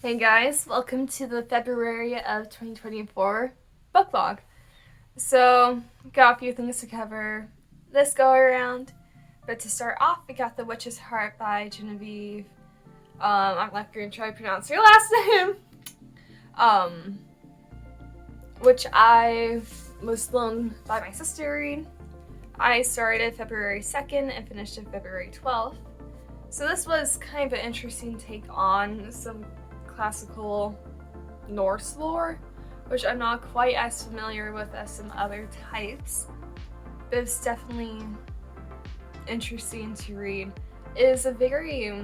Hey guys, welcome to the February of 2024 book log. So, got a few things to cover this go around, but to start off, we got The Witch's Heart by Genevieve. I'm not going to try to pronounce your last name. Which I was loaned by my sister to read. I started February 2nd and finished it February 12th. So this was kind of an interesting take on some classical Norse lore, which I'm not quite as familiar with as some other types, but it's definitely interesting to read. It is a very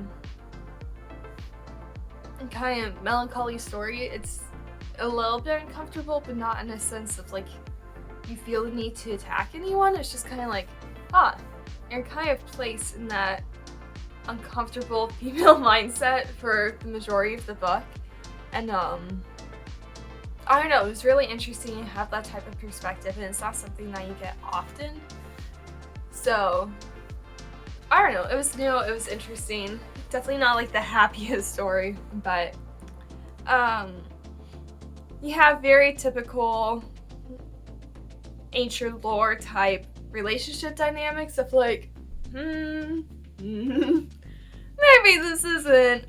kind of melancholy story. It's a little bit uncomfortable, but not in a sense of like you feel the need to attack anyone. It's just kind of like, you're kind of placed in that uncomfortable female mindset for the majority of the book, and I don't know, it was really interesting to have that type of perspective, and it's not something that you get often. So I don't know, it was new, it was interesting. Definitely not like the happiest story, but you have very typical ancient lore type relationship dynamics of like, maybe this isn't.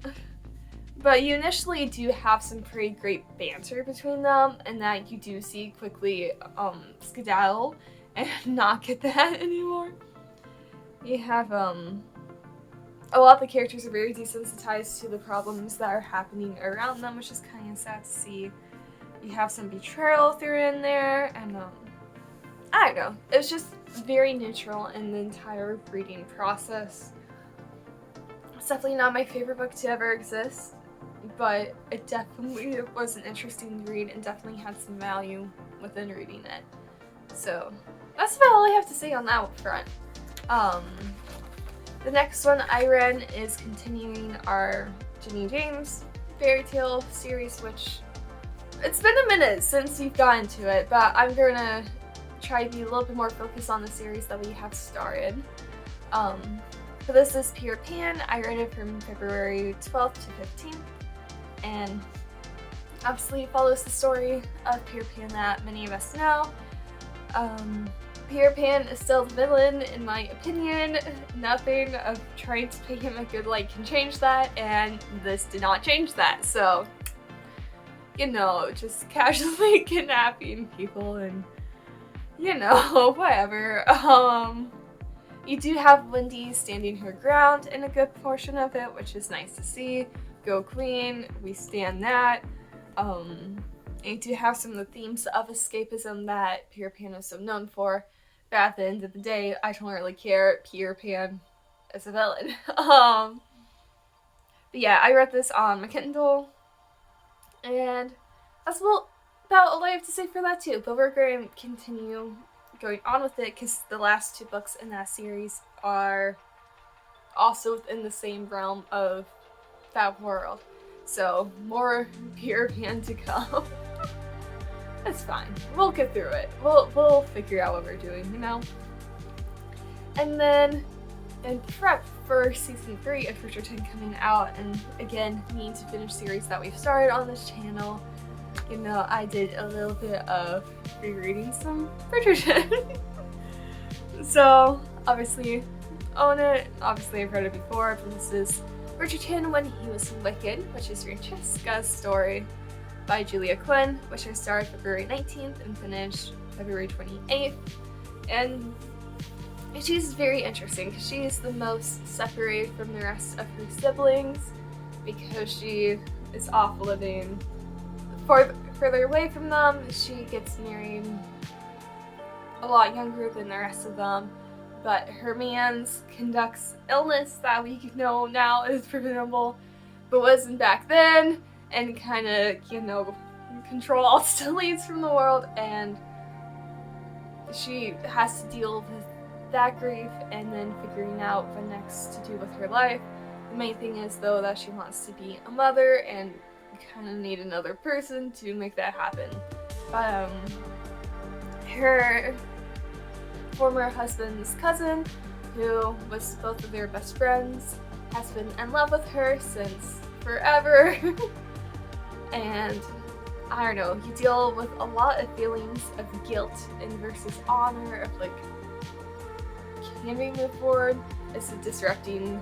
But you initially do have some pretty great banter between them, and that you do see quickly skedaddle and not get that anymore. You have a lot of the characters are very desensitized to the problems that are happening around them, which is kind of sad to see. You have some betrayal thrown in there, and I don't know. It was just very neutral in the entire reading process. It's definitely not my favorite book to ever exist, but it definitely was an interesting read and definitely had some value within reading it. So that's about all I have to say on that front. The next one I read is continuing our Jenni James fairy tale series, which it's been a minute since you've gotten to it, but I'm gonna try to be a little bit more focused on the series that we have started. So this is Peter Pan. I read it from February 12th to 15th, and obviously it follows the story of Peter Pan that many of us know. Peter Pan is still the villain, in my opinion. Nothing of trying to make him a good light can change that, and this did not change that. So, you know, just casually kidnapping people and, you know, whatever. You do have Wendy standing her ground in a good portion of it, which is nice to see. Go Queen, we stand that. And you do have some of the themes of escapism that Peter Pan is so known for. But at the end of the day, I don't really care. Peter Pan is a villain. But yeah, I read this on my Kindle, and that's about all I have to say for that too. But we're going to continue going on with it because the last two books in that series are also within the same realm of that world. So more Peter Pan to come. It's fine. We'll get through it. We'll figure out what we're doing, you know? And then in prep for season 3 of Bridgerton coming out, and again, needing to finish series that we've started on this channel, you know, I did a little bit of rereading some Bridgerton. So, obviously, own it. Obviously, I've read it before, but this is Bridgerton When He Was Wicked, which is Francesca's story by Julia Quinn, which I started February 19th and finished February 28th. And she's very interesting because she is the most separated from the rest of her siblings because she is off living further away from them. She gets married a lot younger than the rest of them, but her man's conducts illness that we know now is preventable, but wasn't back then, and kind of, you know, control all leads from the world, and she has to deal with that grief and then figuring out what next to do with her life. The main thing is, though, that she wants to be a mother, and you kind of need another person to make that happen. But her former husband's cousin, who was both of their best friends, has been in love with her since forever. and I don't know, you deal with a lot of feelings of guilt and versus honor, of like, can we move forward? Is it disrupting,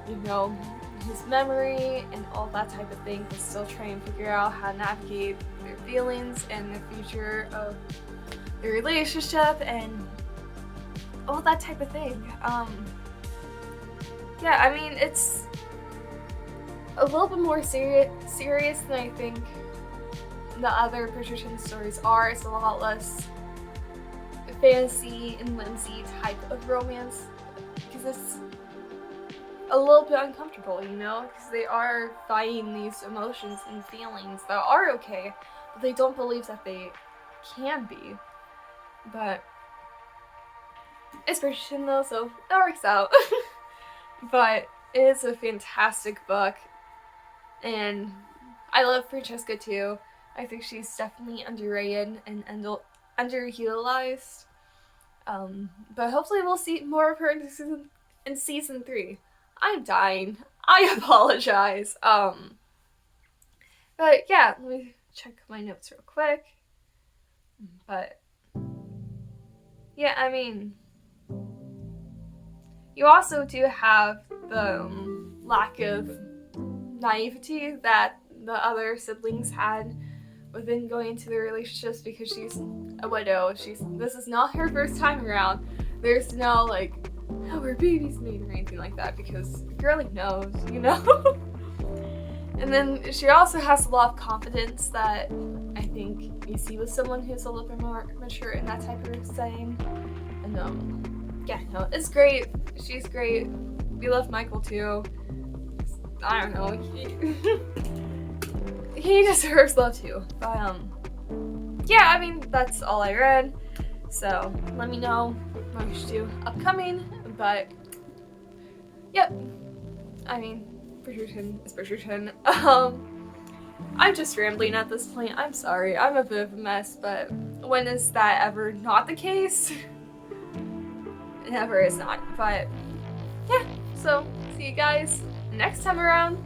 you know, his memory and all that type of thing, but still try and figure out how to navigate their feelings and the future of their relationship and all that type of thing. Yeah, I mean, it's a little bit more serious than I think the other Bridgerton stories are. It's a lot less fantasy and whimsy type of romance, because it's a little bit uncomfortable, you know, because they are fighting these emotions and feelings that are okay, but they don't believe that they can be. But it's Bridgerton though, so that works out. But it is a fantastic book, and I love Francesca too. I think she's definitely underrated and underutilized. But hopefully we'll see more of her in season 3. I'm dying. I apologize. But yeah, let me check my notes real quick. But yeah, I mean, you also do have the lack of naivety that the other siblings had within going into their relationships, because she's a widow. This is not her first time around. There's no like, oh, her baby's made or anything like that, because girlie knows, you know? And then she also has a lot of confidence that I think you see with someone who's a little bit more mature in that type of setting. And yeah, no, it's great. She's great. We love Michael too. I don't know. He deserves love too. But yeah, I mean, that's all I read. So let me know what we should do upcoming. But yep, I mean, Bridgerton is Bridgerton. I'm just rambling at this point. I'm sorry. I'm a bit of a mess, but when is that ever not the case? It never is not. But yeah, so see you guys next time around.